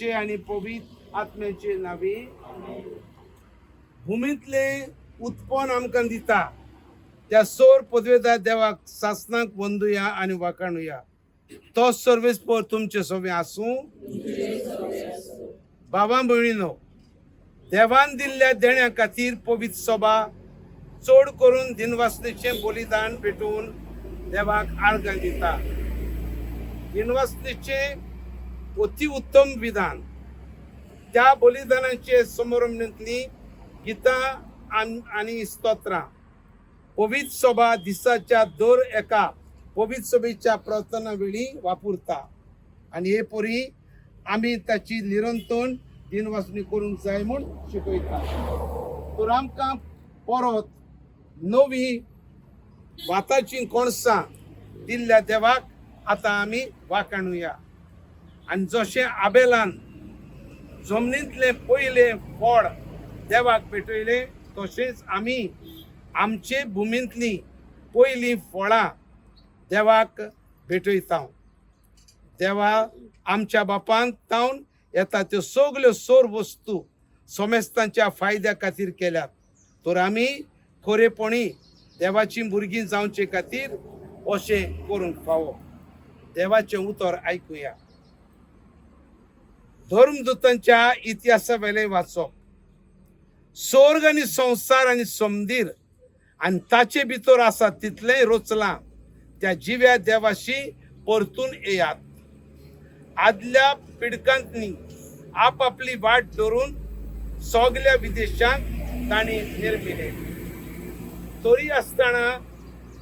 पुत्राचे आणि पवित्र आत्म्याचे नावे भूमीतले उत्पन्न आमकां दिता त्या सोर पदवेदार देवाक सासनाक वंदुया आणि वाखाणुया. तो सर्वेस्पर तुमचे सोबे आसूं. बाबा भयणीनो, देवान दिल्ल्या देण्या खातीर पवित्र सभा चड करून दिनवासनेचे बलिदान भेटून देवाक आर्गां दिता. दिनवासनेचे अति उत्तम विधान त्या बलिदानाचे समारंभांतली गितां आनी स्तोत्रां पवित्र सभा दिसाच्या दर एका पवित्र सभेच्या प्रार्थना वेळी वापरता आणि हे परी आमी ताची निरंतर दिनवासनी करूंक जाय म्हूण शिकयता. तर आमकां परत नवी वाताची कोणसां दिल्ल्या देवाक आतां आमी वाखाणुया. आणि जशें आबेलान जमनींतले पयले फळ देवाक भेटयले तशेंच आमी आमचे भुमींतली पयलीं फळां देवाक भेटयता. देवा आमच्या बापान तावन येता त्यो सगल्यो सोर वस्तू सोमेस्तांच्या फायद्या खातीर केल्यात. तर आमी खरेपणी देवाची भुरगीं जावचे खातीर अशें करूंक फावो. देवाचें उतर आयकुया. धर्मदूतांच्या इतिहासा वेले वाचप. स्वर्ग आनी संसार आनी समंदीर आनी ताचे भितर आसा तितलेंय रचलां त्या जिव्या देवाशी परतून येयात. आदल्या पिडकांतनी आपापली वाट धरून सगल्या विदेशांत तांणी निर्मिले. तरी आसतना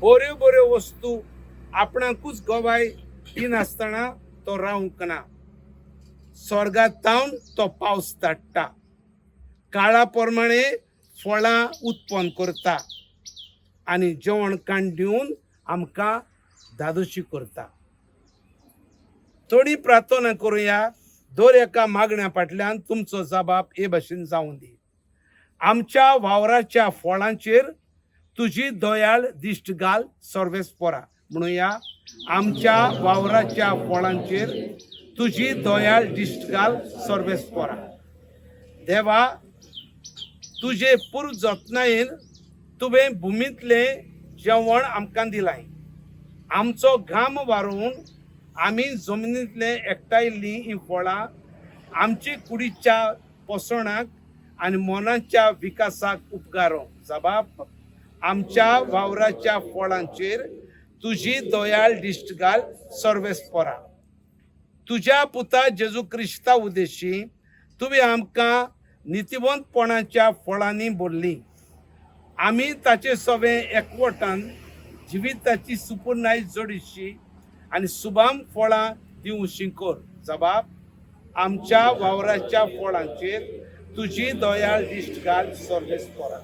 बऱ्यो बऱ्यो वस्तू आपणाकूच गोवाय दिनासतना तो रावंक ना. स्वर्गात तावन तो पावस धाडटा. काळा प्रमाणे फळां उत्पन्न करता आनी जेवण खाण दिवन आमकां धादोशी करता. थोडी प्रार्थना करुया. दर एका मागण्या फाटल्यान तुमचो जबाब हे भाशेन जावं दी. आमच्या वावराच्या फळांचेर तुजी दयाळ दिश्ट घाल सर्वेस्परा. म्हणुया, आमच्या वावराच्या फळांचेर तुजी दयाळ दिश्ट घाल सर्वेस्परा. देवा, तुजे पूर्व जतनायेन तुवें भुमींतले जेवण आमकां दिलाय. आमचो घाम वारोवन आमी जमनींतले एकठांयल्लीं हीं फळां आमची कुडीच्या पोसणाक आनी मनाच्या विकासाक उपकारो. जबाब, आमच्या वावराच्या फळांचेर तुजी दयाळ दिश्ट घाल सर्वेस्परा. तुज्या पुता जेजू क्रिस्ता उद्देशी तुवें आमकां नितिवंतपणाच्या फळांनी भरली. आमी ताचे सवे एकवटान जिविताची सुपूर्णाय जोडिशी आनी सुभाम फळां दिवं शिंकोर. जबाब, आमच्या वावराच्या फळांचेर तुजी दयाळ दिश्ट घाल सर्वेस्परा.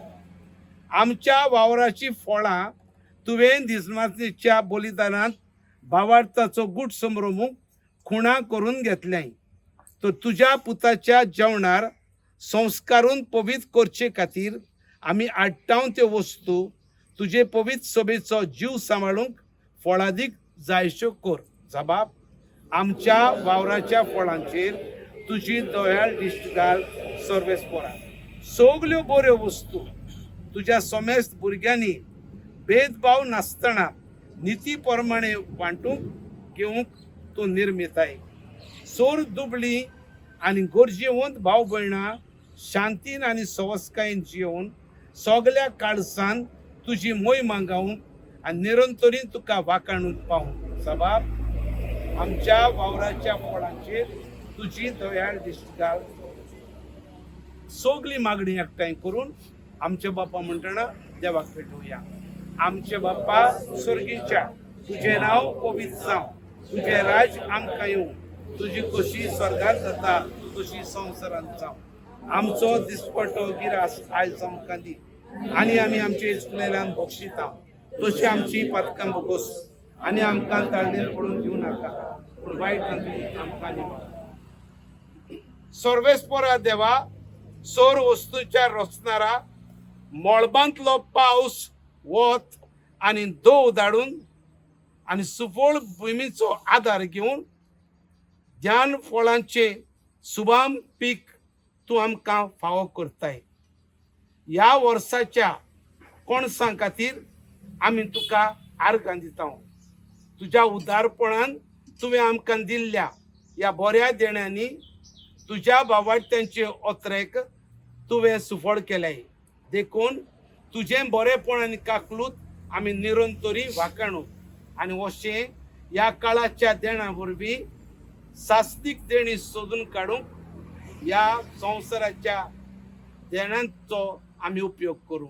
आमच्या वावराची फळां तुवें दिसमातीच्या बलिदानांत भावार्थाचो गूट समरोमूंक खुणा करून घेतल्याय. तर तुज्या पुताच्या जेवणार संस्कारून पवित्र करचे खातीर आमी आडटाव त्यो वस्तू तुजे पवित्र सभेचो जीव सांबाळूंक फळादीक जायश्यो कर. जबाब, आमच्या वावराच्या फळांचेर तुजी दयाळ दिश्ट घाल सर्वेस्परा. सगल्यो बऱ्यो वस्तू तुज्या समेस्त भुरग्यांनी भेदभाव नासतना निती प्रमाणे वांटूंक घेवंक तूं निर्मिताय. सोर दुबळी आनी गरजेवंत भाव भयणां शांतीन आनी सवस्कायेन जियोवन सगल्या काळसान तुजी मोय मागावंक आनी निरंतरीन तुका वाखाणूंक पावंक. जबाब, आमच्या वावराच्या फळांचेर तुजी दयाळ दिश्ट घाल. सगली मागणी एकठांय करून आमचे बापा म्हणटना देवाक भेटोवया. आमचे बाप्पा स्वर्गीच्या, तुझे नाव पवित्र जावं. तुझे राज आमकां येवं. तुजी कशी स्वर्गांत जाता तशी संवसारांत जावं. आमचो दिसपटो गिरास आयज आमकां दी आनी आमी आमचे इश्टलेल्यान बक्षिता तशी आमची पातकां बोगोस आनी आमकां ताळणेर पडून दिवं नाका, पूण वायट आमकां निवड. सर्वेस्परा देवा, सोर वस्तूच्या रचणारा मळबांतलो पावस वत आनी दव धाडून आनी सुफळ भुमीचो आधार घेवन ध्यान फळांचे शुभम पीक तूं आमकां फावो करताय. ह्या वर्साच्या कोणसां खातीर आमी तुका आर्गां दिता. तुज्या उदारपणान तुवें आमकां दिल्ल्या ह्या बऱ्या देण्यांनी तुज्या बाबाट्यांचे ओत्रेक तुवें सुफळ केलें. देखून तुजें बरेपण आनी काकलूत आमी निरंतरी वाखाणू. आनी अशें ह्या काळाच्या देणा वरवीं सास्तीक देणी सोदून काडूंक ह्या संवसाराच्या देणांचो आमी उपयोग करूं.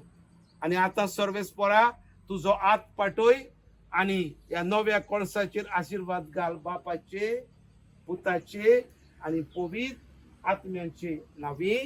आनी आतां सर्वेस्परा तुजो हात पाटय आनी ह्या नव्या कळसाचेर आशिर्वाद घाल. बापाचे, पुताचे आनी पवित्र आत्म्याचे नांवी.